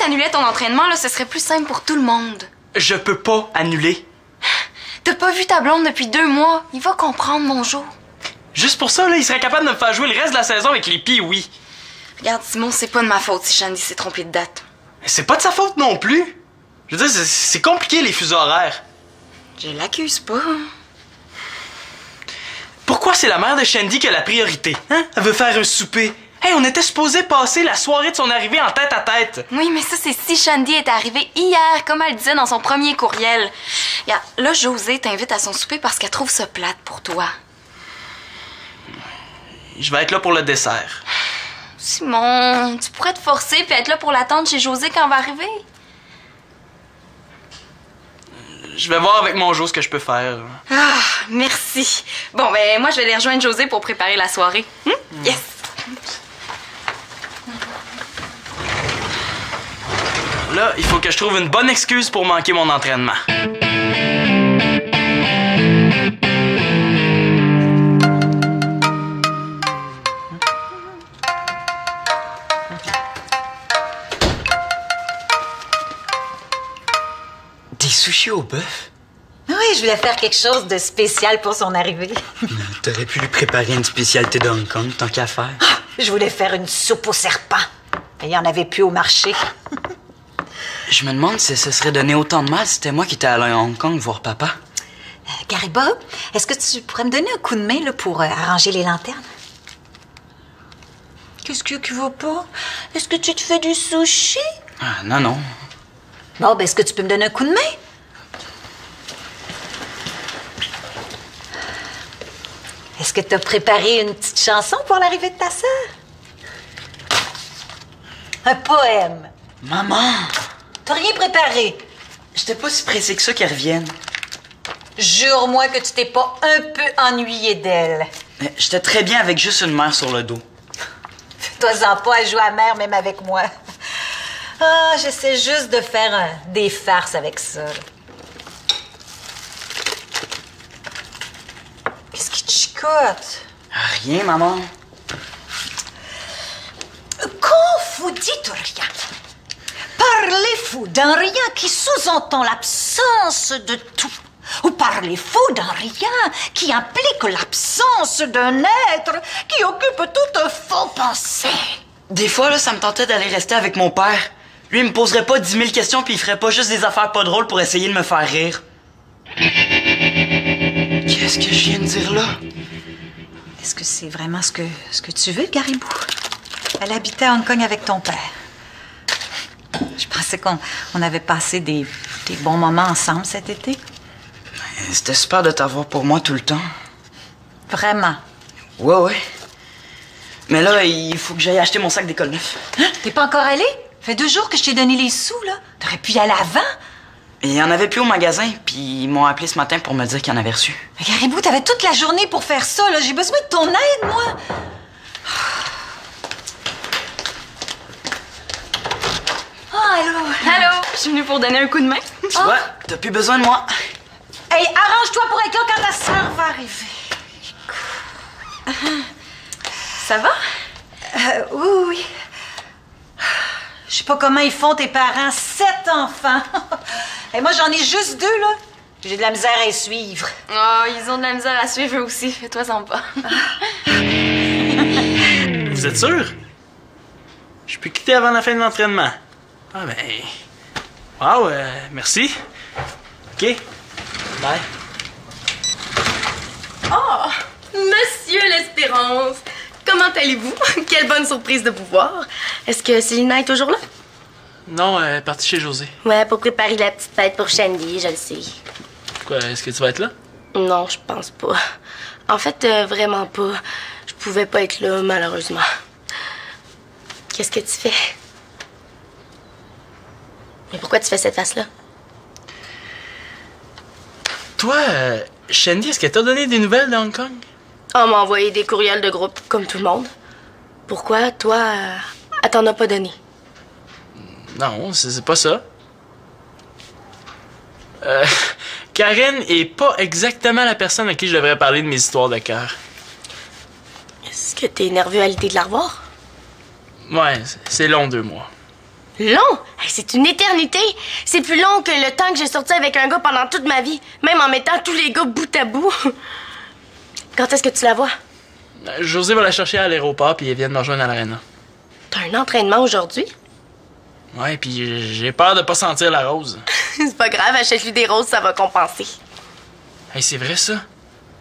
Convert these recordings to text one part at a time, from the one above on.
t'annulais ton entraînement, là, ce serait plus simple pour tout le monde. Je peux pas annuler. T'as pas vu ta blonde depuis 2 mois. Il va comprendre, mon Jo. Juste pour ça, là, il serait capable de me faire jouer le reste de la saison avec les Pee-Wee. Regarde, Simon, c'est pas de ma faute si Shandy s'est trompée de date. C'est pas de sa faute non plus. Je veux dire, c'est compliqué, les fuseaux horaires. Je l'accuse pas. Pourquoi c'est la mère de Shandy qui a la priorité, hein? Elle veut faire un souper. Hey, on était supposé passer la soirée de son arrivée en tête à tête. Oui, mais ça, c'est si Shandy est arrivée hier, comme elle disait dans son premier courriel. Regarde, là, Josée t'invite à son souper parce qu'elle trouve ça plate pour toi. Je vais être là pour le dessert. Simon, tu pourrais te forcer puis être là pour l'attendre chez Josée quand elle va arriver. Je vais voir avec mon Jo ce que je peux faire. Ah, merci. Bon, ben, moi, je vais aller rejoindre Josée pour préparer la soirée. Yes! Là, il faut que je trouve une bonne excuse pour manquer mon entraînement. Des sushis au bœuf? Oui, je voulais faire quelque chose de spécial pour son arrivée. T'aurais pu lui préparer une spécialité de Hong Kong, tant qu'à faire. Je voulais faire une soupe au serpent. Il n'y en avait plus au marché. Je me demande si ça serait donné autant de mal si c'était moi qui étais allé à Hong Kong voir papa. Gariba, est-ce que tu pourrais me donner un coup de main là, pour arranger les lanternes? Qu'est-ce qu'il y a qui va pas? Est-ce que tu te fais du sushi? Ah, non, non. Bon, ben, est-ce que tu peux me donner un coup de main? Est-ce que tu as préparé une petite chanson pour l'arrivée de ta sœur? Un poème. Maman! T'as rien préparé? J'étais pas si pressé que ça qu'elle revienne. Jure-moi que tu t'es pas un peu ennuyé d'elle. J'étais très bien avec juste une mère sur le dos. Fais-toi-en pas à jouer à mère, même avec moi. Ah, j'essaie juste de faire des farces avec ça. Qu'est-ce qui te chicote? Rien, maman. Quand vous dites rien, parlez-vous d'un rien qui sous-entend l'absence de tout? Ou parlez-vous d'un rien qui implique l'absence d'un être qui occupe toute faux pensée? Des fois, là, ça me tentait d'aller rester avec mon père. Lui, il me poserait pas 10 000 questions puis il ferait pas juste des affaires pas drôles pour essayer de me faire rire. Qu'est-ce que je viens de dire là? Est-ce que c'est vraiment ce que tu veux, Garibou? Elle habitait à Hong Kong avec ton père. Je pensais qu'on avait passé des bons moments ensemble cet été. C'était super de t'avoir pour moi tout le temps. Vraiment? Ouais, ouais. Mais là, il faut que j'aille acheter mon sac d'école neuf. Hein? T'es pas encore allé? Fait 2 jours que je t'ai donné les sous, là. T'aurais pu y aller avant. Il y en avait plus au magasin, puis ils m'ont appelé ce matin pour me dire qu'ils en avaient reçu. Mais Garibou, t'avais toute la journée pour faire ça, là. J'ai besoin de ton aide, moi. Oh, allô? Allô? Je suis venue pour donner un coup de main. Tu vois, t'as plus besoin de moi. Hey, arrange-toi pour être là quand ta sœur va arriver. Ça va? Oui, oui. Je sais pas comment ils font, tes parents. 7 enfants. Et moi, j'en ai juste 2, là. J'ai de la misère à les suivre. Oh, ils ont de la misère à suivre eux aussi. Fais-toi-en pas. Vous êtes sûr? Je peux quitter avant la fin de l'entraînement. Ah ben... Wow, merci. OK. Bye. Oh, Monsieur l'Espérance, comment allez-vous? Quelle bonne surprise de vous voir. Est-ce que Célina est toujours là? Non, elle est partie chez Josée. Ouais, pour préparer la petite fête pour Shandy, je le sais. Quoi, est-ce que tu vas être là? Non, je pense pas. En fait, vraiment pas. Je pouvais pas être là, malheureusement. Qu'est-ce que tu fais? Mais pourquoi tu fais cette face-là? Toi, Shandy, est-ce qu'elle t'a donné des nouvelles de Hong Kong? On m'a envoyé des courriels de groupe, comme tout le monde. Pourquoi, toi, elle t'en a pas donné? Non, c'est pas ça. Karen est pas exactement la personne à qui je devrais parler de mes histoires de cœur. Est-ce que t'es nerveux à l'idée de la revoir? Ouais, c'est long 2 mois. Long? Hey, c'est une éternité. C'est plus long que le temps que j'ai sorti avec un gars pendant toute ma vie, même en mettant tous les gars bout à bout. Quand est-ce que tu la vois? José va la chercher à l'aéroport, puis elle vient de me rejoindre à l'aréna. T'as un entraînement aujourd'hui? Ouais, puis j'ai peur de pas sentir la rose. C'est pas grave, achète-lui des roses, ça va compenser. Hey, c'est vrai, ça?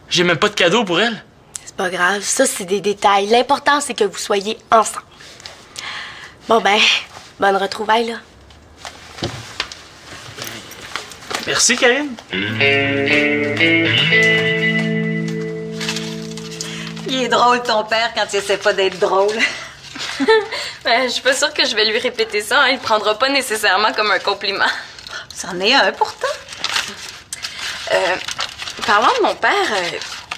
J'ai même pas de cadeau pour elle. C'est pas grave, ça c'est des détails. L'important c'est que vous soyez ensemble. Bon ben, bonne retrouvaille là. Merci, Karine. Il est drôle, ton père, quand il essaie pas d'être drôle. Ben, je suis pas sûre que je vais lui répéter ça. Hein. Il prendra pas nécessairement comme un compliment. C'en est un pourtant. Parlant de mon père,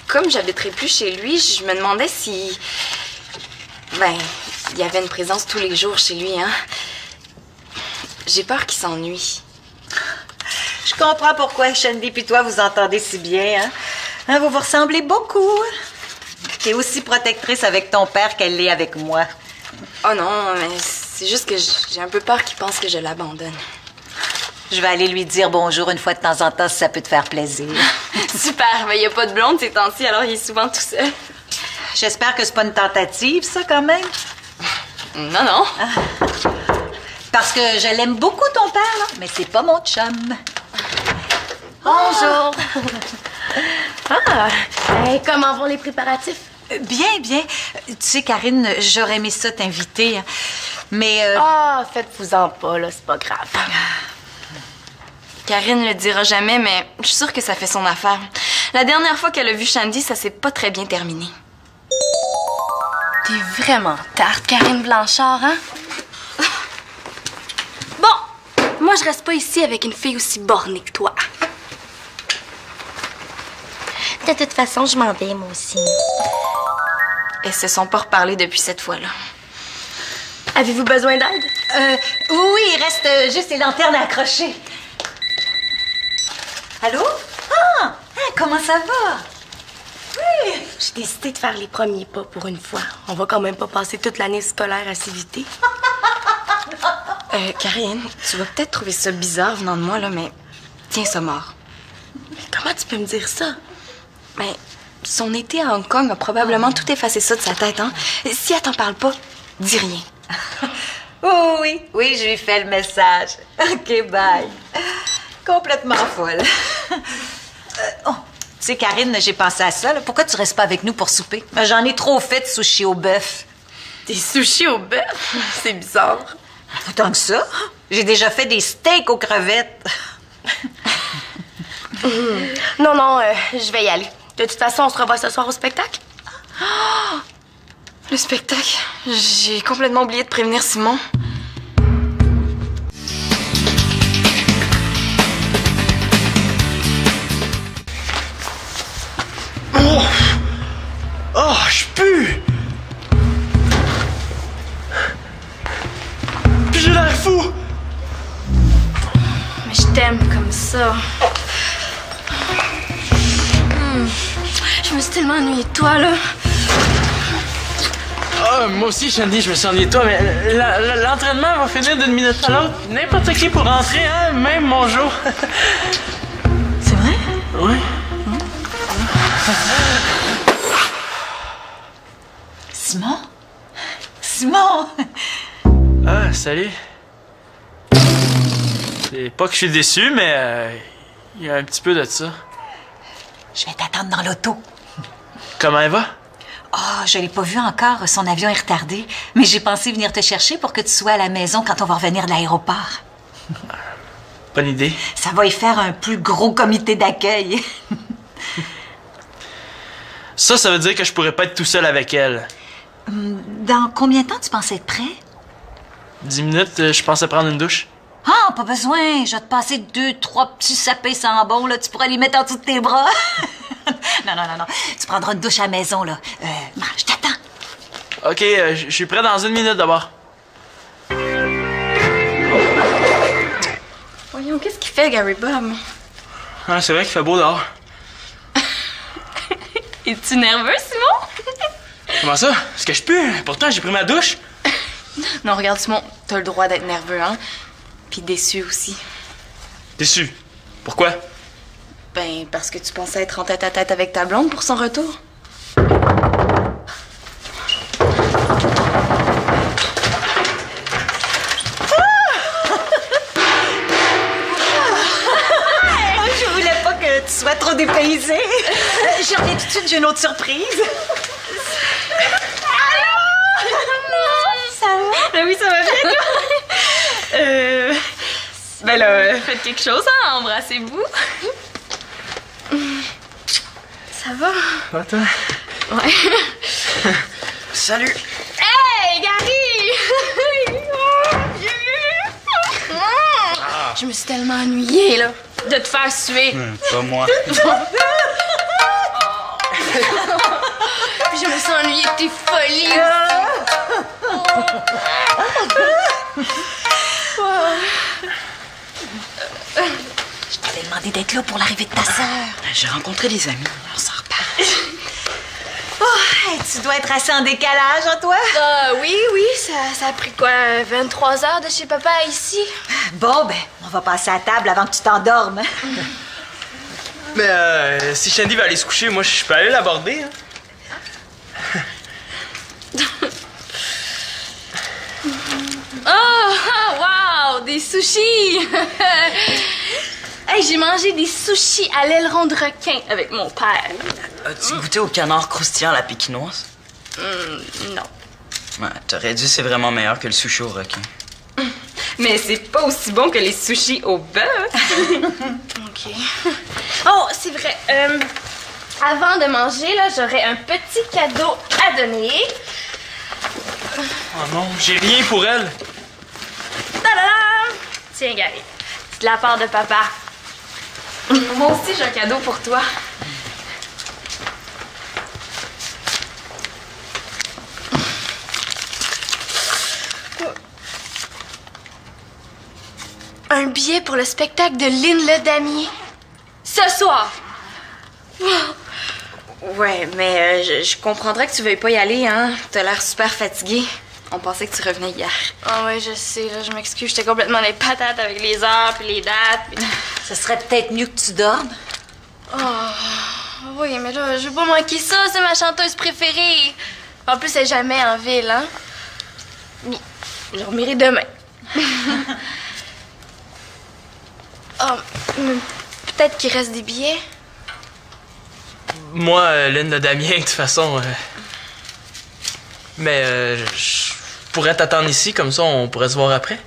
comme j'habiterai plus chez lui, je me demandais si... Ben, il y avait une présence tous les jours chez lui, hein. J'ai peur qu'il s'ennuie. Je comprends pourquoi Shandy puis toi vous entendez si bien, hein? Hein, vous vous ressemblez beaucoup. T'es aussi protectrice avec ton père qu'elle l'est avec moi. Oh non, mais c'est juste que j'ai un peu peur qu'il pense que je l'abandonne. Je vais aller lui dire bonjour une fois de temps en temps si ça peut te faire plaisir. Super, mais il n'y a pas de blonde ces temps-ci, alors il est souvent tout seul. J'espère que c'est pas une tentative, ça, quand même. Non, non. Parce que je l'aime beaucoup, ton père, là, mais c'est pas mon chum. Bonjour. Ah, hey, comment vont les préparatifs? Bien, bien. Tu sais, Karine, j'aurais aimé ça t'inviter, hein, mais... Ah, faites-vous-en pas, là, c'est pas grave. Karine le dira jamais, mais je suis sûre que ça fait son affaire. La dernière fois qu'elle a vu Shandy, ça s'est pas très bien terminé. T'es vraiment tarte, Karine Blanchard, hein? Bon, moi, je reste pas ici avec une fille aussi bornée que toi. De toute façon, je m'en vais, moi aussi. Elles se sont pas reparlées depuis cette fois-là. Avez-vous besoin d'aide? Oui, il reste juste les lanternes à accrocher. Allô? Ah! Hein, comment ça va? Oui! J'ai décidé de faire les premiers pas pour une fois. On va quand même pas passer toute l'année scolaire à s'éviter. Karine, tu vas peut-être trouver ça bizarre venant de moi, là, mais tiens ça mort. Mais comment tu peux me dire ça? Ben, son été à Hong Kong a probablement tout effacé ça de sa tête, hein? Si elle t'en parle pas, dis rien. Oh, oui, oui, je lui fais le message. OK, bye. Complètement folle. Oh, tu sais, Karine, j'ai pensé à ça. Là. Pourquoi tu restes pas avec nous pour souper? J'en ai trop fait de sushi au bœuf. Des sushis au bœuf? C'est bizarre. Autant que ça. J'ai déjà fait des steaks aux crevettes. Non, non, je vais y aller. De toute façon, on se revoit ce soir au spectacle. Oh! Le spectacle. J'ai complètement oublié de prévenir Simon. Oh, je pue! Puis j'ai l'air fou! Mais je t'aime comme ça. Je me suis tellement ennuyée de toi, là. Ah, moi aussi, Shandy, je me suis ennuyé de toi, mais l'entraînement va finir d'une minute à l'autre. N'importe qui pour rentrer, hein? Même mon jour. C'est vrai? Oui. Simon? Simon! Ah, salut. C'est pas que je suis déçu, mais il y a un petit peu de ça. Je vais t'attendre dans l'auto. Comment elle va? Oh, je l'ai pas vu encore. Son avion est retardé. Mais j'ai pensé venir te chercher pour que tu sois à la maison quand on va revenir de l'aéroport. Bonne idée. Ça va y faire un plus gros comité d'accueil. Ça veut dire que je pourrais pas être tout seul avec elle. Dans combien de temps tu penses être prêt? 10 minutes, je pensais prendre une douche. Ah, pas besoin. Je vais te passer 2-3 petits sapés sans bon, là. Tu pourras les mettre en dessous de tes bras. Non. Tu prendras une douche à la maison, là. Je t'attends. OK, je suis prêt dans 1 minute d'abord. Voyons, qu'est-ce qu'il fait, Gary Bob? Ah, c'est vrai qu'il fait beau dehors. Es-tu nerveux, Simon? Comment ça? Est-ce que je pue? Pourtant, j'ai pris ma douche. Non, regarde, Simon, t'as le droit d'être nerveux, hein? Puis déçu aussi. Déçu. Pourquoi? Ben, parce que tu pensais être en tête-à-tête avec ta blonde pour son retour. Je voulais pas que tu sois trop dépaysée. Je reviens tout de suite, j'ai une autre surprise. Ça va? Ben oui, ça va bien, toi? Ben là, faites quelque chose, hein? Embrassez-vous. Ça va? Ah, toi? Ouais. Salut! Hey, Gary! Je me suis tellement ennuyée, là, de te faire suer. Pas moi. Puis je me suis ennuyée de tes folies. Je t'avais demandé d'être là pour l'arrivée de ta sœur. J'ai rencontré des amis. On s'en reparle. Oh, hey, tu dois être assez en décalage, hein, toi? Oui, ça a pris quoi, 23 heures de chez papa à ici? Bon, ben, on va passer à table avant que tu t'endormes. Mais si Shandy va aller se coucher, moi, je peux aller l'aborder, hein? Oh, wow, des sushis! Hey, j'ai mangé des sushis à l'aileron de requin avec mon père. As-tu goûté au canard croustillant à la pékinoise? Non. Ouais, t'aurais dit c'est vraiment meilleur que le sushi au requin. Mais c'est pas aussi bon que les sushis au bœuf. OK. Oh, c'est vrai. Avant de manger, là, j'aurais un petit cadeau à donner. Oh non, j'ai rien pour elle. Tadam! Tiens, Gary. C'est de la part de papa. Moi aussi, j'ai un cadeau pour toi. Un billet pour le spectacle de Lynn Le Damier. Ce soir. Ouais, mais je comprendrais que tu veuilles pas y aller, hein? T'as l'air super fatigué. On pensait que tu revenais hier. Ah ouais, je sais, là, je m'excuse. J'étais complètement les patates avec les heures puis les dates. Puis... Ce serait peut-être mieux que tu dormes. Oh, oui, mais là, je veux pas manquer ça. C'est ma chanteuse préférée. En plus, elle est jamais en ville, hein? Mais je dormirai demain. Oh, peut-être qu'il reste des billets. Moi, Lynn Le Damien, de toute façon... Mais je pourrais t'attendre ici, comme ça, on pourrait se voir après.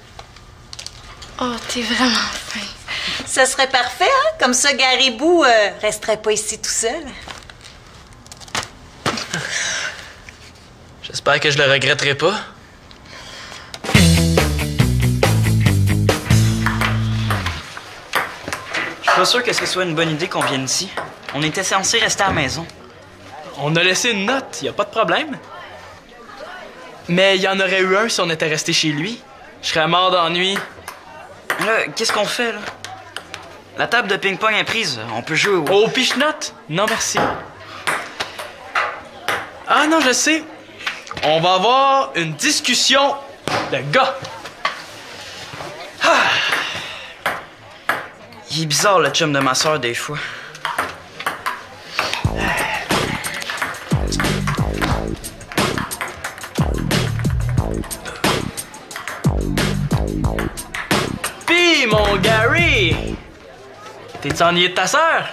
Oh, t'es vraiment fin. Ça serait parfait, hein? Comme ça, Gary Boo resterait pas ici tout seul. J'espère que je le regretterai pas. Je suis pas sûr que ce soit une bonne idée qu'on vienne ici. On était censé rester à la maison. On a laissé une note, y a pas de problème. Mais il y en aurait eu un si on était resté chez lui. Je serais mort d'ennui. Là, qu'est-ce qu'on fait, là? La table de ping-pong est prise. On peut jouer au... Au piche-note? Non, merci. Ah non, je sais. On va avoir une discussion de gars. Il est bizarre, le chum de ma soeur, des fois. Pis, mon Gary! T'es-tu ennuyé de ta sœur?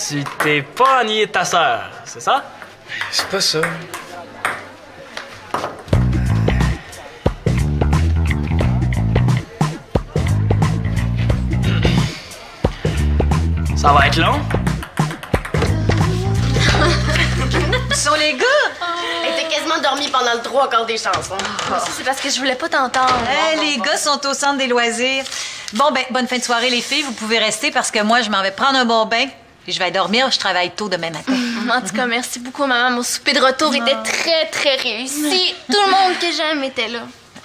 Tu t'es pas ennuyé de ta sœur, c'est ça? C'est pas ça. Ça va être long? Où sont les gars? Elle était quasiment dormie pendant le 3 quarts des chansons. Ça, c'est parce que je voulais pas t'entendre. Les gars sont au centre des loisirs. Bon, ben, bonne fin de soirée, les filles. Vous pouvez rester parce que moi, je m'en vais prendre un bon bain. Puis je vais dormir, je travaille tôt demain matin. En tout cas, merci beaucoup, maman. Mon souper de retour était très, très réussi. Tout le monde que j'aime était là.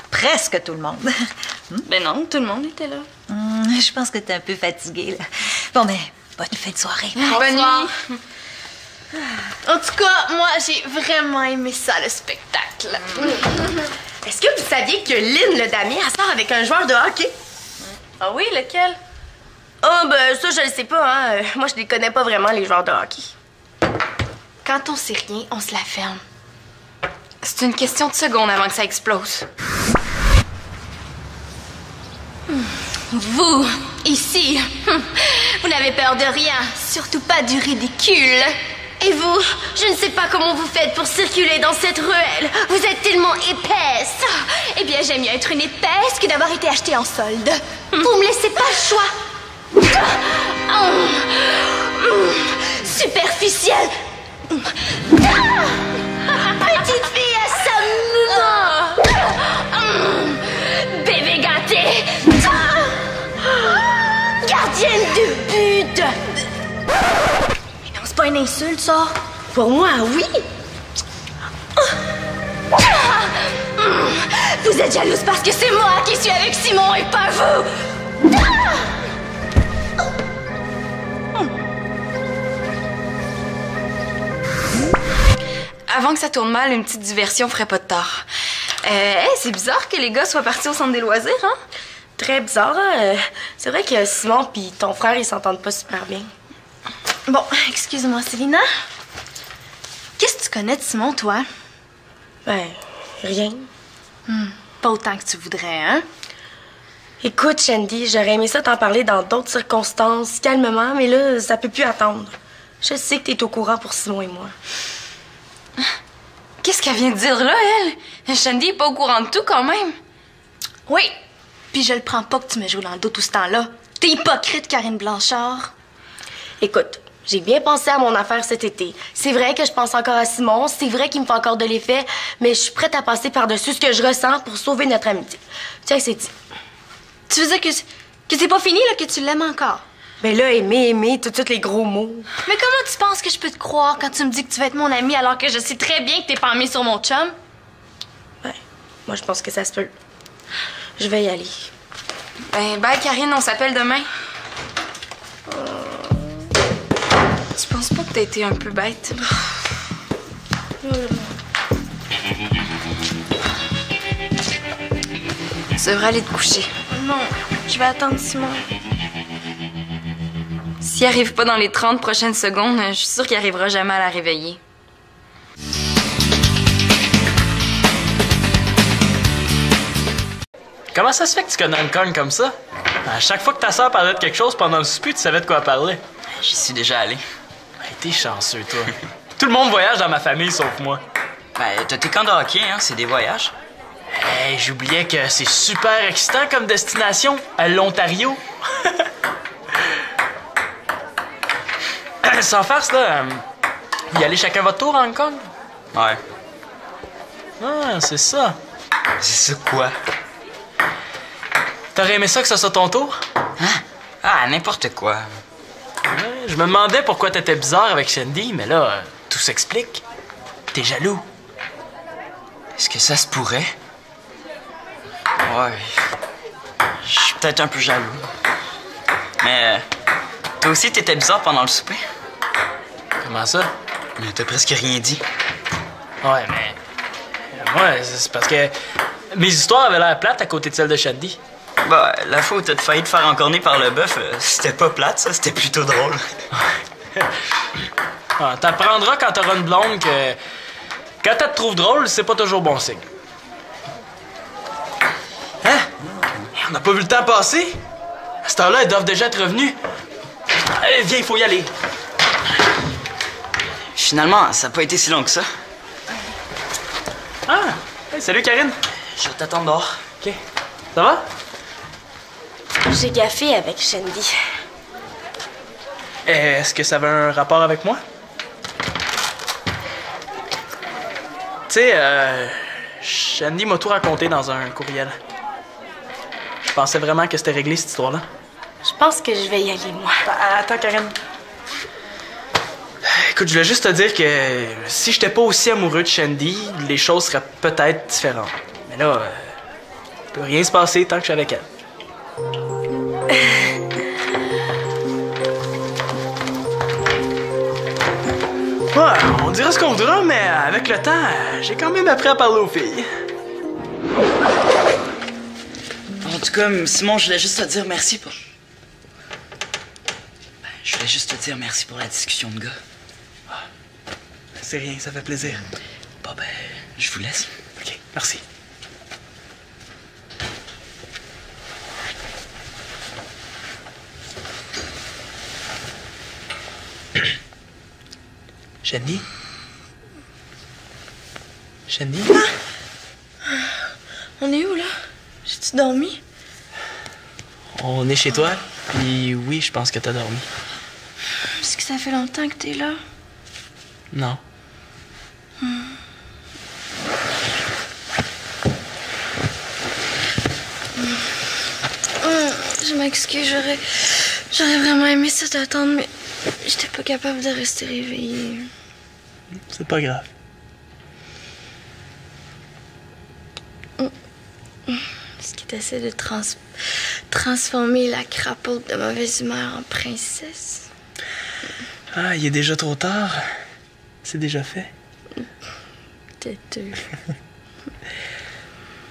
Presque tout le monde. Ben non, tout le monde était là. Je pense que t'es un peu fatiguée, là. Bon, ben, bonne fin de soirée. Bonne nuit. En tout cas, moi, j'ai vraiment aimé ça, le spectacle. Est-ce que vous saviez que Lynn, le damier, elle sort avec un joueur de hockey? Ah oui, lequel? Ah, ben ça, je le sais pas, hein. Moi, je les connais pas vraiment, les joueurs de hockey. Quand on sait rien, on se la ferme. C'est une question de secondes avant que ça explose. Vous, ici, vous n'avez peur de rien, surtout pas du ridicule. Et vous, je ne sais pas comment vous faites pour circuler dans cette ruelle. Vous êtes tellement épaisse. Eh bien, j'aime mieux être une épaisse que d'avoir été achetée en solde. Vous me laissez pas le choix. Superficielle. Petite fille à sa maman. Bébé gâté. Gardienne de but. Mais non, c'est pas une insulte, ça. Pour moi, oui. Vous êtes jalouse parce que c'est moi qui suis avec Simon et pas vous. Avant que ça tourne mal, une petite diversion ferait pas de tort. C'est bizarre que les gars soient partis au centre des loisirs, hein? Très bizarre, hein? C'est vrai que Simon puis ton frère, ils s'entendent pas super bien. Bon, excuse-moi, Célina. Qu'est-ce que tu connais de Simon, toi? Ben, rien. Pas autant que tu voudrais, hein? Écoute, Shandy, j'aurais aimé ça t'en parler dans d'autres circonstances, calmement, mais là, ça peut plus attendre. Je sais que t'es au courant pour Simon et moi. Qu'est-ce qu'elle vient de dire là, elle? Shandy est pas au courant de tout, quand même. Oui. Puis je le prends pas que tu me joues dans le dos tout ce temps-là. T'es hypocrite, Karine Blanchard. Écoute, j'ai bien pensé à mon affaire cet été. C'est vrai que je pense encore à Simon, c'est vrai qu'il me fait encore de l'effet, mais je suis prête à passer par-dessus ce que je ressens pour sauver notre amitié. Tiens, c'est dit. Tu veux dire que c'est pas fini, là, que tu l'aimes encore? Ben là, aimer, tout de suite les gros mots. Mais comment tu penses que je peux te croire quand tu me dis que tu vas être mon ami alors que je sais très bien que t'es pas ami sur mon chum? Ben, moi, je pense que ça se peut. Je vais y aller. Ben, bye, Karine, on s'appelle demain. Tu penses pas que t'as été un peu bête? Tu devrais aller te coucher. Non, je vais attendre Simon. S'il arrive pas dans les 30 prochaines secondes, je suis sûre qu'il arrivera jamais à la réveiller. Comment ça se fait que tu connais une conne comme ça? À chaque fois que ta sœur parlait de quelque chose pendant le souper, tu savais de quoi parler. J'y suis déjà allé. Hey, t'es chanceux, toi. Tout le monde voyage dans ma famille, sauf moi. Ben, t'as tes camps de hockey, hein, c'est des voyages. Hey, j'oubliais que c'est super excitant comme destination, à l'Ontario. Sans farce, là, y aller chacun votre tour à Hong Kong? Ouais. Ah, c'est ça. C'est ça quoi? T'aurais aimé ça que ça soit ton tour? Hein? Ah, n'importe quoi. Ouais, je me demandais pourquoi t'étais bizarre avec Shandy, mais là, tout s'explique. T'es jaloux. Est-ce que ça se pourrait? Ouais. Je suis peut-être un peu jaloux. Mais toi aussi, t'étais bizarre pendant le souper. Comment ça? Mais t'as presque rien dit. Ouais, mais... Moi, c'est parce que mes histoires avaient l'air plates à côté de celles de Shandy. Bah, la fois où t'as failli te faire encorner par le bœuf, c'était pas plate, ça, c'était plutôt drôle. Ah, t'apprendras quand t'auras une blonde que... Quand elle te trouve drôle, c'est pas toujours bon signe. Hein? On n'a pas vu le temps passer? À cette heure-là, elles doivent déjà être revenues. Allez, viens, il faut y aller. Finalement, ça n'a pas été si long que ça. Ah! Hey, salut, Karine. Je vais t'attendre dehors. OK. Ça va? J'ai gaffé avec Shandy. Est-ce que ça avait un rapport avec moi? Tu sais, Shandy m'a tout raconté dans un courriel. Je pensais vraiment que c'était réglé, cette histoire-là. Je pense que je vais y aller, moi. Attends, Karine. Écoute, je voulais juste te dire que si j'étais pas aussi amoureux de Shandy, les choses seraient peut-être différentes. Mais là, il peut rien se passer tant que je suis avec elle. Ouais, on dira ce qu'on voudra, mais avec le temps, j'ai quand même appris à parler aux filles. En tout cas, Simon, je voulais juste te dire merci pour... Je voulais juste te dire merci pour la discussion de gars. C'est rien, ça fait plaisir. Bon, ben, je vous laisse. OK, merci. Jenny? Jenny? On est où, là? J'ai-tu dormi? On est chez toi, puis oui, je pense que t'as dormi. Est-ce que ça fait longtemps que t'es là? Non. Je m'excuse, j'aurais vraiment aimé ça t'attendre, mais j'étais pas capable de rester réveillée. C'est pas grave. Est-ce que t'essaies de transformer la crapaud de mauvaise humeur en princesse? Ah, il est déjà trop tard. C'est déjà fait. Têteux.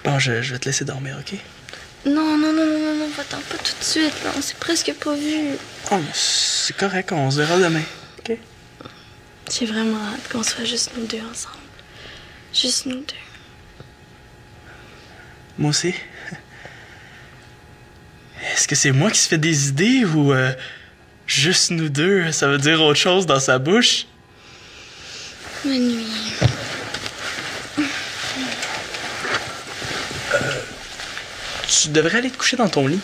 Bon, je vais te laisser dormir, OK? Non, va-t'en pas tout de suite, là. On s'est presque pas vu. Oh, mais c'est correct, on se verra demain, OK? J'ai vraiment hâte qu'on soit juste nous deux ensemble. Juste nous deux. Moi aussi. Est-ce que c'est moi qui se fait des idées ou juste nous deux, ça veut dire autre chose dans sa bouche? Ma nuit. Tu devrais aller te coucher dans ton lit.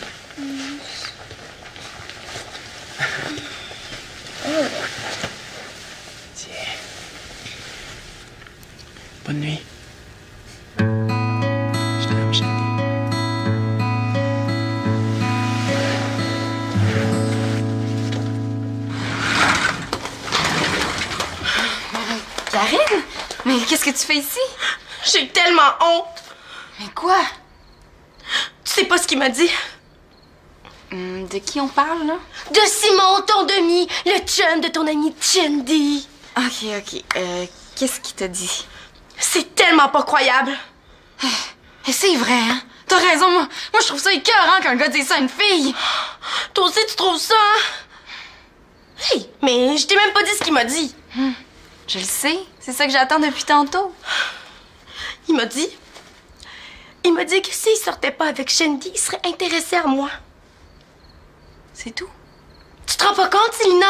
Tiens. Bonne nuit. Je t'aime, chérie. Karine? Mais qu'est-ce que tu fais ici? J'ai tellement honte. Mais quoi? Tu sais pas ce qu'il m'a dit? De qui on parle, là? De Simon, ton demi, le chum de ton ami Chandy. OK. Qu'est-ce qu'il t'a dit? C'est tellement pas croyable. Et c'est vrai, hein? T'as raison, moi je trouve ça écœurant qu'un gars dise ça à une fille. Toi aussi, tu trouves ça, hein? Hey, mais je t'ai même pas dit ce qu'il m'a dit. Je le sais, c'est ça que j'attends depuis tantôt. Il m'a dit que s'il sortait pas avec Shandy, il serait intéressé à moi. C'est tout? Tu te rends pas compte, Célina?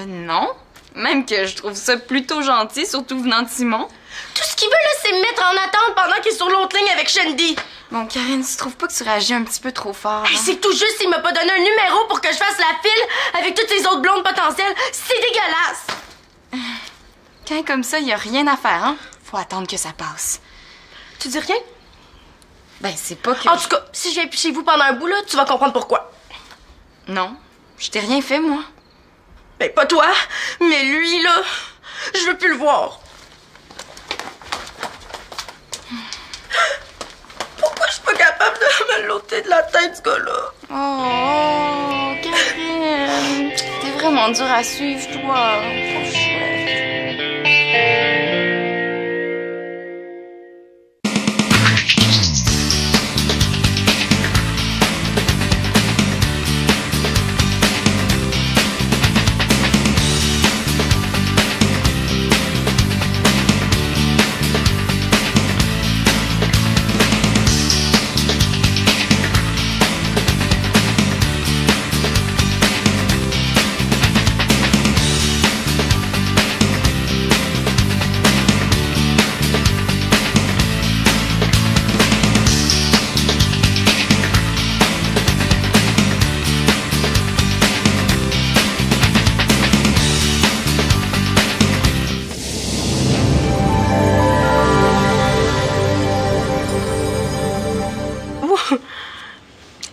Non. Même que je trouve ça plutôt gentil, surtout venant de Simon. Tout ce qu'il veut, là, c'est me mettre en attente pendant qu'il est sur l'autre ligne avec Shandy. Bon, Karine, tu trouves pas que tu réagis un petit peu trop fort? Hey, hein? c'est tout juste s'il m'a pas donné un numéro pour que je fasse la file avec toutes les autres blondes potentielles. C'est dégueulasse. Quand comme ça, y a rien à faire, hein? Faut attendre que ça passe. Tu dis rien? Ben, c'est pas que... En tout cas, si je viens plus chez vous pendant un bout, là, tu vas comprendre pourquoi. Non, je t'ai rien fait, moi. Ben, pas toi, mais lui, là, je veux plus le voir. Pourquoi je suis pas capable de me l'ôter de la tête, ce gars-là? Oh, Karine, t'es vraiment dur à suivre, toi. Pauvre chouette.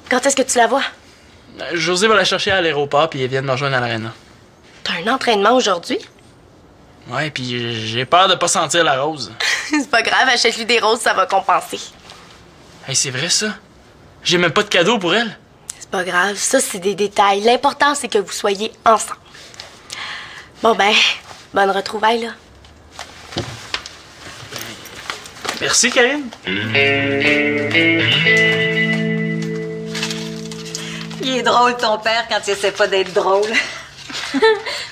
Quand est-ce que tu la vois? José va la chercher à l'aéroport, puis elle vient de me rejoindre à l'aréna. T'as un entraînement aujourd'hui? Ouais, puis j'ai peur de pas sentir la rose. C'est pas grave, achète-lui des roses, ça va compenser. Hey, c'est vrai, ça? J'ai même pas de cadeau pour elle. C'est pas grave, ça, c'est des détails. L'important, c'est que vous soyez ensemble. Bon, ben, Bonne retrouvaille, là. Merci, Karine. Il est drôle, ton père, quand il essaie pas d'être drôle.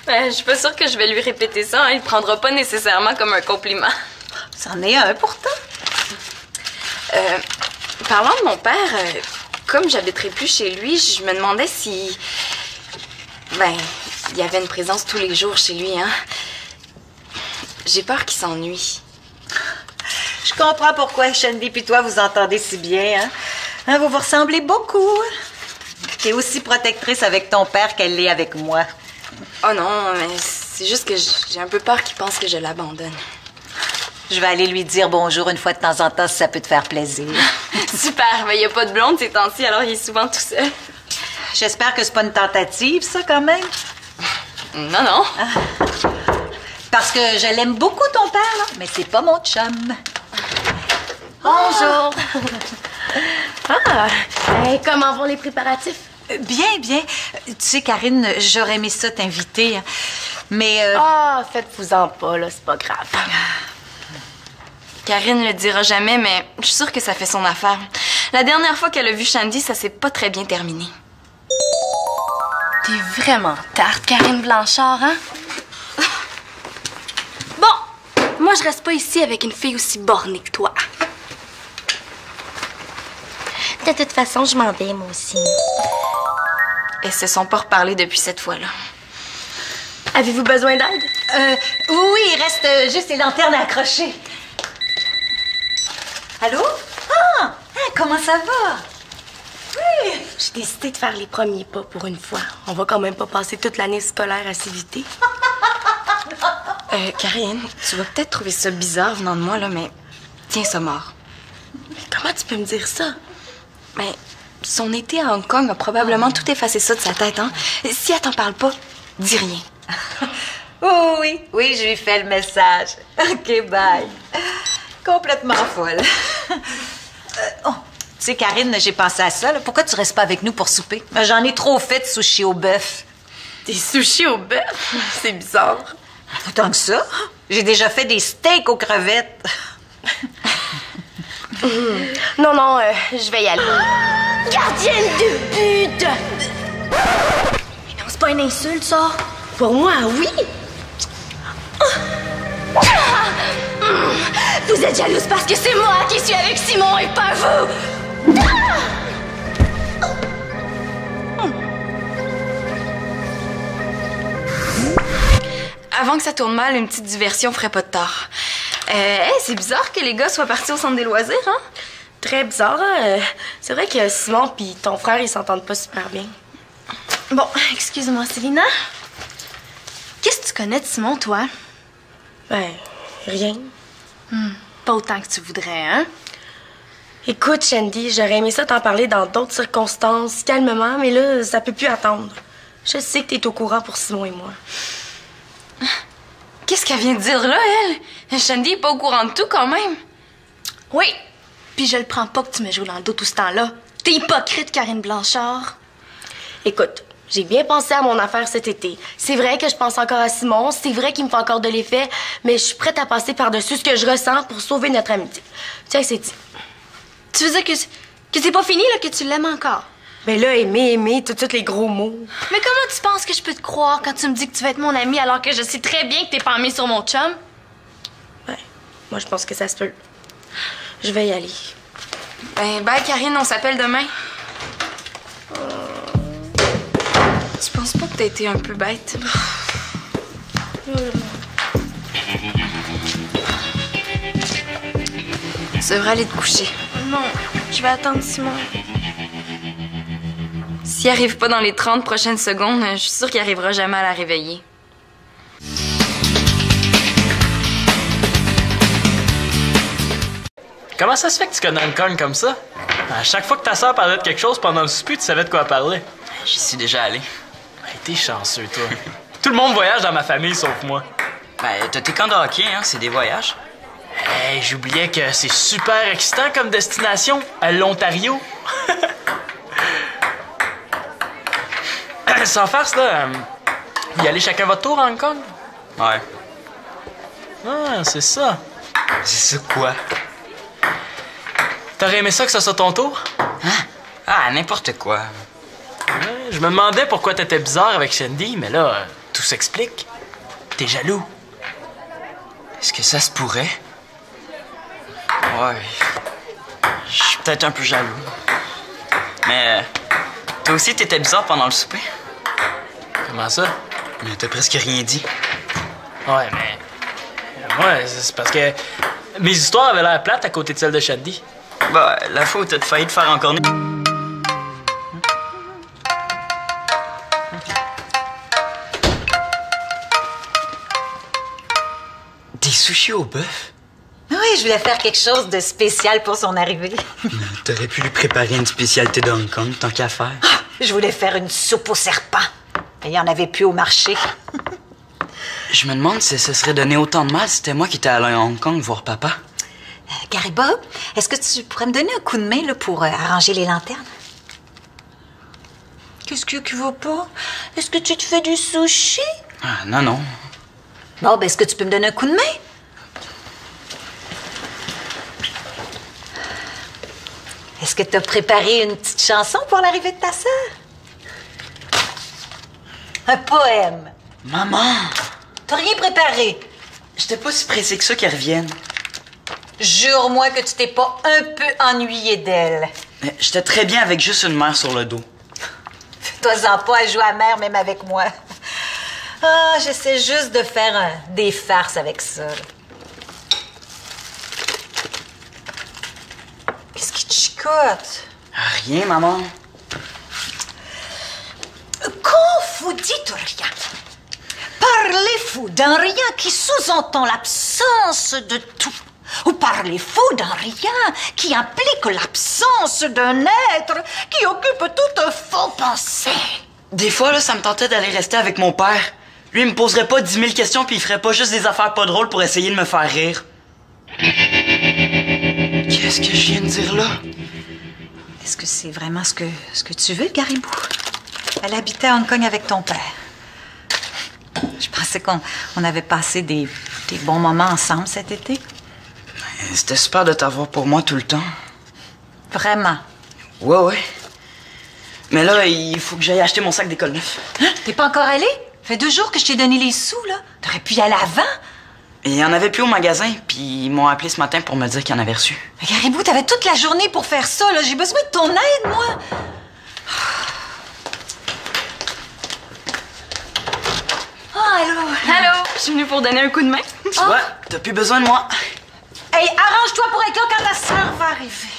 Ben, je suis pas sûre que je vais lui répéter ça. Hein. Il prendra pas nécessairement comme un compliment. C'en est un pourtant. Parlant de mon père, comme j'habiterai plus chez lui, je me demandais si... Ben, il y avait une présence tous les jours chez lui, hein. J'ai peur qu'il s'ennuie. Je comprends pourquoi Shandy puis toi vous entendez si bien, hein? Hein, vous vous ressemblez beaucoup. T'es aussi protectrice avec ton père qu'elle l'est avec moi. Oh non, mais c'est juste que j'ai un peu peur qu'il pense que je l'abandonne. Je vais aller lui dire bonjour une fois de temps en temps si ça peut te faire plaisir. Super, mais il n'y a pas de blonde ces temps-ci, alors il est souvent tout seul. J'espère que c'est pas une tentative, ça, quand même. Non, non. Parce que je l'aime beaucoup, ton père, là, mais c'est pas mon chum. Bonjour. Comment vont les préparatifs? Bien, bien. Tu sais, Karine, j'aurais aimé ça t'inviter, hein, mais... Faites-vous-en pas, là, c'est pas grave. Karine le dira jamais, mais je suis sûre que ça fait son affaire. La dernière fois qu'elle a vu Shandy, ça s'est pas très bien terminé. T'es vraiment tarte, Karine Blanchard, hein? Bon, moi, je reste pas ici avec une fille aussi bornée que toi. De toute façon, je m'en vais, moi aussi. Elles se sont pas reparlées depuis cette fois-là. Avez-vous besoin d'aide? Oui, il reste juste les lanternes à accrocher. Allô? Ah! Comment ça va? Oui! J'ai décidé de faire les premiers pas pour une fois. On va quand même pas passer toute l'année scolaire à s'éviter. Karine, tu vas peut-être trouver ça bizarre venant de moi, là, mais tiens ça mort. Comment tu peux me dire ça? Mais son été à Hong Kong a probablement tout effacé ça de sa tête, hein? Si elle t'en parle pas, dis rien. Oh oui, oui, je lui fais le message. OK, bye. Complètement folle. Tu sais, Karine, j'ai pensé à ça. Là. Pourquoi tu restes pas avec nous pour souper? J'en ai trop fait de sushi au bœuf. Des sushis au bœuf? C'est bizarre. Autant que ça. J'ai déjà fait des steaks aux crevettes. Non, je vais y aller. Gardienne de but! Mais non, c'est pas une insulte, ça. Pour moi, oui. Vous êtes jalouse parce que c'est moi qui suis avec Simon et pas vous! Avant que ça tourne mal, une petite diversion ferait pas de tort. C'est bizarre que les gars soient partis au centre des loisirs, hein? Très bizarre, hein? C'est vrai que Simon puis ton frère, ils s'entendent pas super bien. Bon, excuse-moi, Célina. Qu'est-ce que tu connais de Simon, toi? Ben, rien. Pas autant que tu voudrais, hein? Écoute, Shandy, j'aurais aimé ça t'en parler dans d'autres circonstances, calmement, mais là, ça peut plus attendre. Je sais que t'es au courant pour Simon et moi. Qu'est-ce qu'elle vient de dire là, elle? Shandy est pas au courant de tout, quand même. Oui. Puis je le prends pas que tu me joues dans le dos tout ce temps-là. T'es hypocrite, Karine Blanchard. Écoute, j'ai bien pensé à mon affaire cet été. C'est vrai que je pense encore à Simon, c'est vrai qu'il me fait encore de l'effet, mais je suis prête à passer par-dessus ce que je ressens pour sauver notre amitié. Tiens, c'est dit. Tu veux dire que c'est pas fini, là, que tu l'aimes encore? Ben là, aimer, tous les gros mots. Mais comment tu penses que je peux te croire quand tu me dis que tu vas être mon ami alors que je sais très bien que t'es pas mis sur mon chum? Ouais, moi je pense que ça se peut. Je vais y aller. Ben, bye, Karine, on s'appelle demain. Tu penses pas que t'as été un peu bête? Tu devrais aller te coucher. Non, je vais attendre Simon. S'il arrive pas dans les 30 prochaines secondes, je suis sûre qu'il arrivera jamais à la réveiller. Comment ça se fait que tu connais Hong Kong comme ça? À chaque fois que ta sœur parlait de quelque chose pendant le souper, tu savais de quoi elle parlait. J'y suis déjà allé. Hey, t'es chanceux, toi. Tout le monde voyage dans ma famille, sauf moi. Ben, t'as tes camps de hockey, hein, c'est des voyages. Hey, j'oubliais que c'est super excitant comme destination, à l'Ontario. Sans farce, là, y aller chacun votre tour à Hong Kong? Ouais. Ah, c'est ça. C'est ça quoi? T'aurais aimé ça que ça soit ton tour? Hein? Ah, n'importe quoi. Ouais, je me demandais pourquoi t'étais bizarre avec Shandy, mais là, tout s'explique. T'es jaloux. Est-ce que ça se pourrait? Ouais. Je suis peut-être un peu jaloux. Mais toi aussi, t'étais bizarre pendant le souper. Comment ça? Mais t'as presque rien dit. Ouais, mais... Ouais, c'est parce que mes histoires avaient l'air plates à côté de celles de Shandy. Bah, la fois où t'as failli te faire encore... Des sushis au bœuf? Oui, je voulais faire quelque chose de spécial pour son arrivée. T'aurais pu lui préparer une spécialité de Hong Kong, tant qu'à faire. Je voulais faire une soupe au serpent. Mais il n'y en avait plus au marché. Je me demande si ça serait donné autant de mal si c'était moi qui étais allé à Hong Kong voir papa. Gariba, est-ce que tu pourrais me donner un coup de main là, pour arranger les lanternes? Qu'est-ce qu'il y a qui va pas? Est-ce que tu te fais du sushi? Ah, non, non. Bon, ben, est-ce que tu peux me donner un coup de main? Est-ce que tu as préparé une petite chanson pour l'arrivée de ta sœur? Un poème. Maman! T'as rien préparé? J'étais pas si pressé que ça qu'elle revienne. Jure-moi que tu t'es pas un peu ennuyé d'elle. Mais j'étais très bien avec juste une mère sur le dos. Fais-toi-en pas à jouer à mère, même avec moi. Ah, j'essaie juste de faire des farces avec ça. Qu'est-ce qui te chicote? Rien, maman. Qu'on vous dites rien. Parlez-vous d'un rien qui sous-entend l'absence de tout. Ou parlez-vous d'un rien qui implique l'absence d'un être qui occupe toute faux pensée. Des fois, là, ça me tentait d'aller rester avec mon père. Lui, il me poserait pas 10 000 questions puis il ferait pas juste des affaires pas drôles pour essayer de me faire rire. Qu'est-ce que je viens de dire là? Est-ce que c'est vraiment ce que tu veux, Garibou? Elle habitait à Hong Kong avec ton père. Je pensais qu'on avait passé des bons moments ensemble cet été. C'était super de t'avoir pour moi tout le temps. Vraiment? Ouais, ouais. Mais là, il faut que j'aille acheter mon sac d'école neuf. Hein? T'es pas encore allé? Fait 2 jours que je t'ai donné les sous, là. T'aurais pu y aller avant. Et il y en avait plus au magasin, puis ils m'ont appelé ce matin pour me dire qu'ils en avaient reçu. Mais Garibou, t'avais toute la journée pour faire ça, là. J'ai besoin de ton aide, moi. Oh, allô? Allô, je suis venue pour donner un coup de main. Tu vois, t'as plus besoin de moi. Hey, arrange-toi pour être là quand ta sœur va arriver.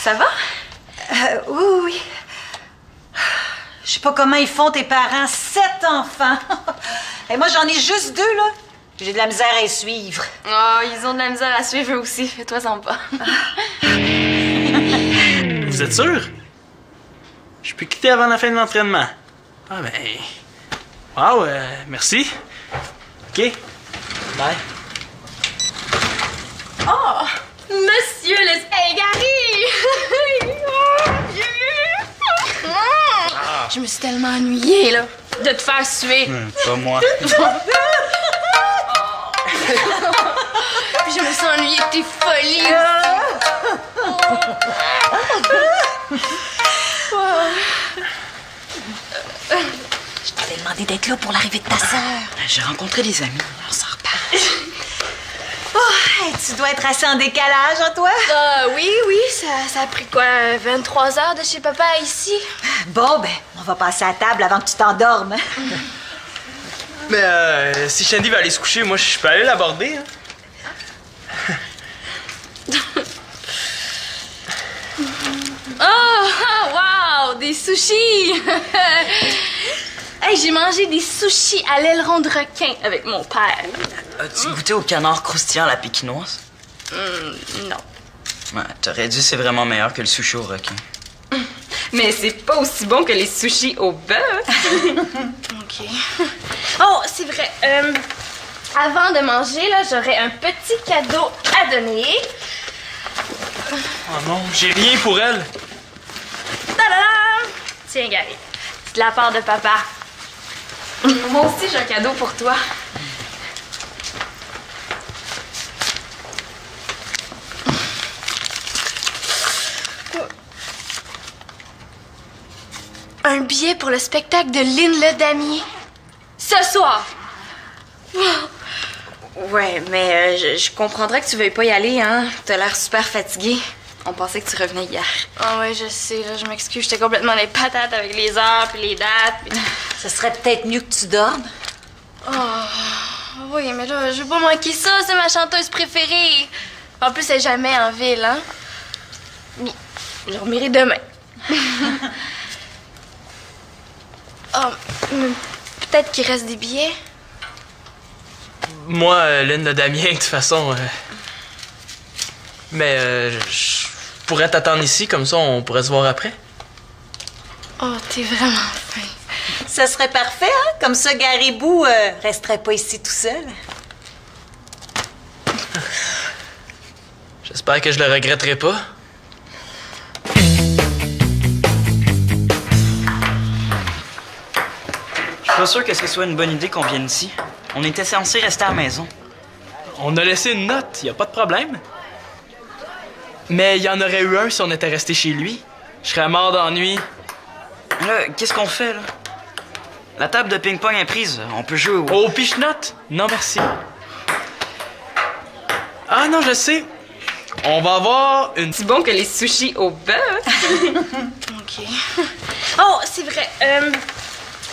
Ça va? Oui, oui. Je sais pas comment ils font, tes parents. 7 enfants. Et moi, j'en ai juste 2, là. J'ai de la misère à les suivre. Oh, ils ont de la misère à suivre eux aussi. Fais-toi-en pas. Vous êtes sûr? Je peux quitter avant la fin de l'entraînement. Ah ben... Wow, merci. OK. Bye. Oh! Monsieur le... Hey, Gary! Oh, Dieu! Je me suis tellement ennuyée, là, de te faire suer. Pas moi. Puis je me suis ennuyée de tes folies. Je t'avais demandé d'être là pour l'arrivée de ta sœur. J'ai rencontré des amis. On s'en reparle. Oh, hey, tu dois être assez en décalage, hein, toi? Oui, ça a pris quoi, 23 heures de chez papa à ici? Bon, ben, on va passer à table avant que tu t'endormes. Hein? Mais si Shandy va aller se coucher, moi je peux aller l'aborder. Hein? Oh, wow, des sushis! Hey, j'ai mangé des sushis à l'aileron de requin avec mon père. As-tu goûté au canard croustillant à la pékinoise? Non. Ouais, t'aurais dit c'est vraiment meilleur que le sushi au requin. Mais c'est pas aussi bon que les sushis au bœuf. OK. Oh, c'est vrai. Avant de manger, là, j'aurais un petit cadeau à donner. Oh non, j'ai rien pour elle. Tadam! Tiens, Gary. C'est de la part de papa. Moi aussi, j'ai un cadeau pour toi. Un billet pour le spectacle de Lynn Le Damier. Ce soir. Ouais, mais je comprendrais que tu veuilles pas y aller, hein? T'as l'air super fatiguée. On pensait que tu revenais hier. Ah ouais, je sais, là, je m'excuse. J'étais complètement les patates avec les heures puis les dates. Puis... Ce serait peut-être mieux que tu dormes. Oh, oui, mais là, je veux pas manquer ça. C'est ma chanteuse préférée. En plus, elle est jamais en ville, hein? Mais je dormirai demain. Oh, peut-être qu'il reste des billets. Moi, Lynn Le Damier, de toute façon... Mais je pourrais t'attendre ici, comme ça on pourrait se voir après. Oh, t'es vraiment fin. Ça serait parfait, hein? Comme ça, Garibou resterait pas ici tout seul. J'espère que je le regretterai pas. Je suis pas sûr que ce soit une bonne idée qu'on vienne ici. On était censé rester à la maison. On a laissé une note, y a pas de problème. Mais il y en aurait eu un si on était resté chez lui. Je serais mort d'ennui. Là, qu'est-ce qu'on fait, là? La table de ping-pong est prise. On peut jouer au... Au piche-note? Non, merci. Ah non, je sais. On va avoir une... C'est bon que les sushis au bœuf. OK. Oh, c'est vrai.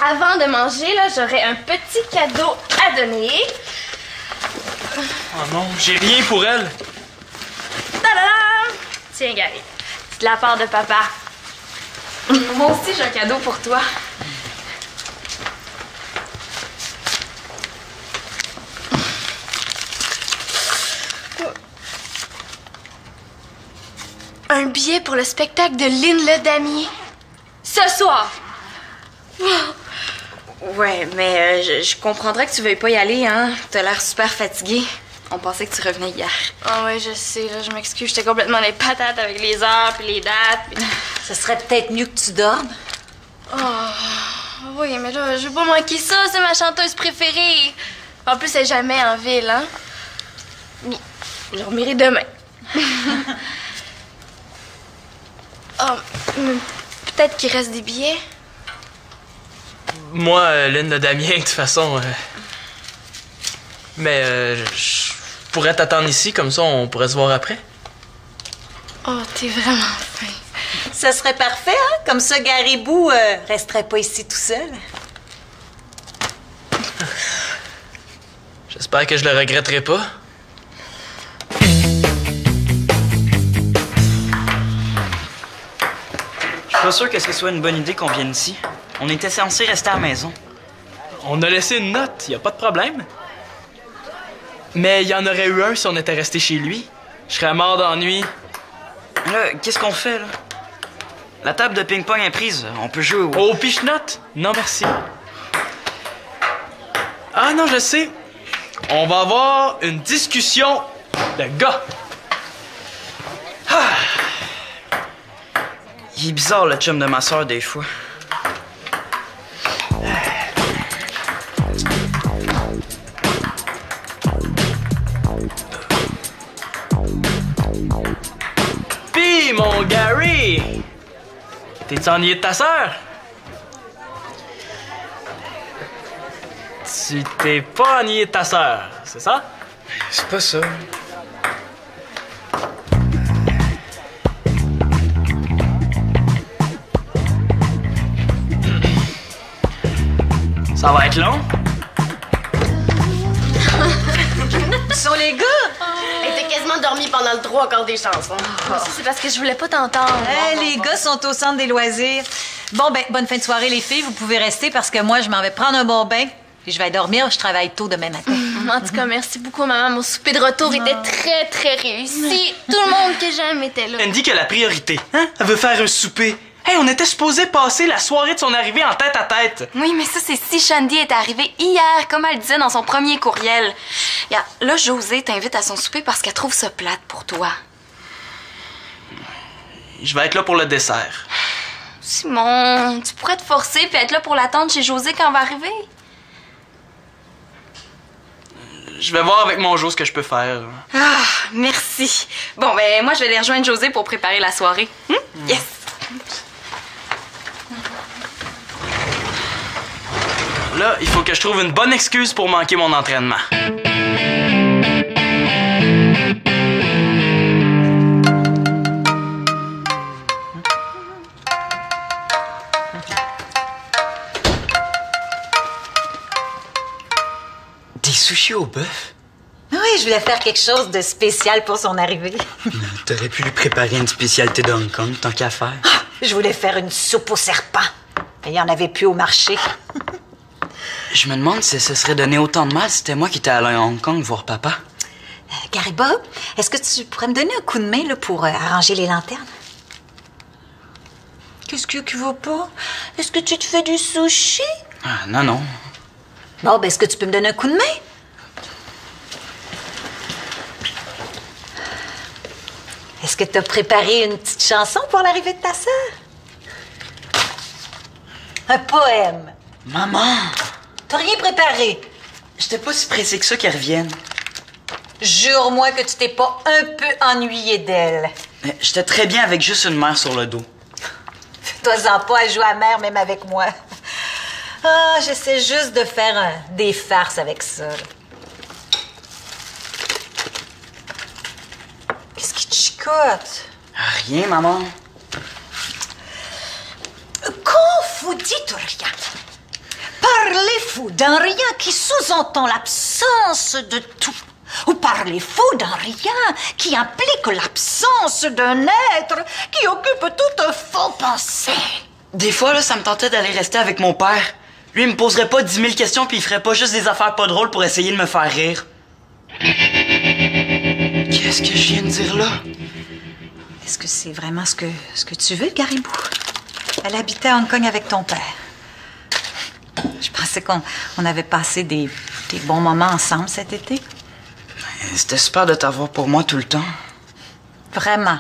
Avant de manger, là, j'aurais un petit cadeau à donner. Oh non, j'ai rien pour elle. Ta-da! Tiens, Gary. C'est de la part de papa. Moi aussi, j'ai un cadeau pour toi. Un billet pour le spectacle de Lynn Le Damier. Ce soir. Ouais, mais je comprendrais que tu veuilles pas y aller, hein? T'as l'air super fatiguée. On pensait que tu revenais hier. Ah ouais, je sais, là, je m'excuse. J'étais complètement les patates avec les heures puis les dates. Puis... Ce serait peut-être mieux que tu dormes. Oh, oui, mais là, je veux pas manquer ça. C'est ma chanteuse préférée. En plus, elle est jamais en ville, hein? Mais je dormirai demain. Oh, peut-être qu'il reste des billets. Moi, Lynn Le Damier, de toute façon... Mais je pourrais t'attendre ici, comme ça on pourrait se voir après. Oh, t'es vraiment fin. Ça serait parfait, hein? Comme ça, Garibou resterait pas ici tout seul. J'espère que je le regretterai pas. Je suis pas sûr que ce soit une bonne idée qu'on vienne ici. On était censé rester à la maison. On a laissé une note, y a pas de problème. Mais il y en aurait eu un si on était resté chez lui. Je serais mort d'ennui. Là, qu'est-ce qu'on fait, là? La table de ping-pong est prise. On peut jouer au... Au piche-note? Non, merci. Ah non, je sais. On va avoir une discussion de gars. Ah! Il est bizarre, le chum de ma soeur, des fois. Pis, mon Gary! T'es-tu ennuyé de ta sœur? Tu t'es pas ennuyé de ta sœur, c'est ça? C'est pas ça. Ça va être long? Où sont les gars? Elle était quasiment dormie pendant le 3 quarts des chansons. C'est parce que je voulais pas t'entendre. Les gars sont au centre des loisirs. Bon, ben, bonne fin de soirée, les filles. Vous pouvez rester parce que moi, je m'en vais prendre un bon bain. Puis je vais dormir. Je travaille tôt demain matin. En tout cas, merci beaucoup, maman. Mon souper de retour était très, très réussi. Tout le monde que j'aime était là. Andy qui a la priorité, hein? Elle veut faire un souper. Hey, on était supposé passer la soirée de son arrivée en tête à tête. Oui, mais ça, c'est si Shandy est arrivée hier, comme elle disait dans son premier courriel. Regarde, là, Josée t'invite à son souper parce qu'elle trouve ça plate pour toi. Je vais être là pour le dessert. Simon, tu pourrais te forcer puis être là pour l'attendre chez Josée quand elle va arriver. Je vais voir avec mon Jo ce que je peux faire. Ah, merci. Bon, ben moi, je vais aller rejoindre José pour préparer la soirée. Yes! Là, il faut que je trouve une bonne excuse pour manquer mon entraînement. Des sushis au bœuf? Oui, je voulais faire quelque chose de spécial pour son arrivée. T'aurais pu lui préparer une spécialité de Hong Kong, tant qu'à faire. Je voulais faire une soupe au serpent. Mais il n'y en avait plus au marché. Je me demande si ça serait donné autant de mal si c'était moi qui étais allé à Hong Kong voir papa. Gariba, est-ce que tu pourrais me donner un coup de main là, pour arranger les lanternes? Qu'est-ce qu'il y a qui va pas? Est-ce que tu te fais du sushi? Ah, non, non. Bon, ben, est-ce que tu peux me donner un coup de main? Est-ce que tu as préparé une petite chanson pour l'arrivée de ta sœur? Un poème. Maman! T'as rien préparé? J'étais pas si pressé que ça qu'elle revienne. Jure-moi que tu t'es pas un peu ennuyé d'elle. J'étais très bien avec juste une mère sur le dos. Fais-toi-en pas à jouer à mère, même avec moi. Ah, j'essaie juste de faire des farces avec ça. Qu'est-ce qui te chicote? Rien, maman. Quand vous dites rien, parlez-vous d'un rien qui sous-entend l'absence de tout? Ou parlez-vous d'un rien qui implique l'absence d'un être qui occupe toute faux pensée? Des fois, là, ça me tentait d'aller rester avec mon père. Lui, il me poserait pas 10 000 questions puis il ferait pas juste des affaires pas drôles pour essayer de me faire rire. Qu'est-ce que je viens de dire là? Est-ce que c'est vraiment ce que tu veux, Garibou? Elle habitait à Hong Kong avec ton père. Je pensais qu'on avait passé des bons moments ensemble cet été. C'était super de t'avoir pour moi tout le temps. Vraiment.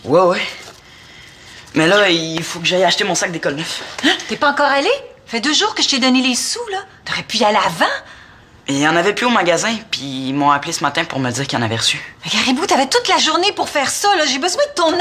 Ouais, ouais. Mais là, il faut que j'aille acheter mon sac d'école neuf. Hein? T'es pas encore allé? Fait 2 jours que je t'ai donné les sous, là. T'aurais pu y aller avant. Il y en avait plus au magasin, puis ils m'ont appelé ce matin pour me dire qu'ils en avaient reçu. Mais Garibou, t'avais toute la journée pour faire ça, là. J'ai besoin de ton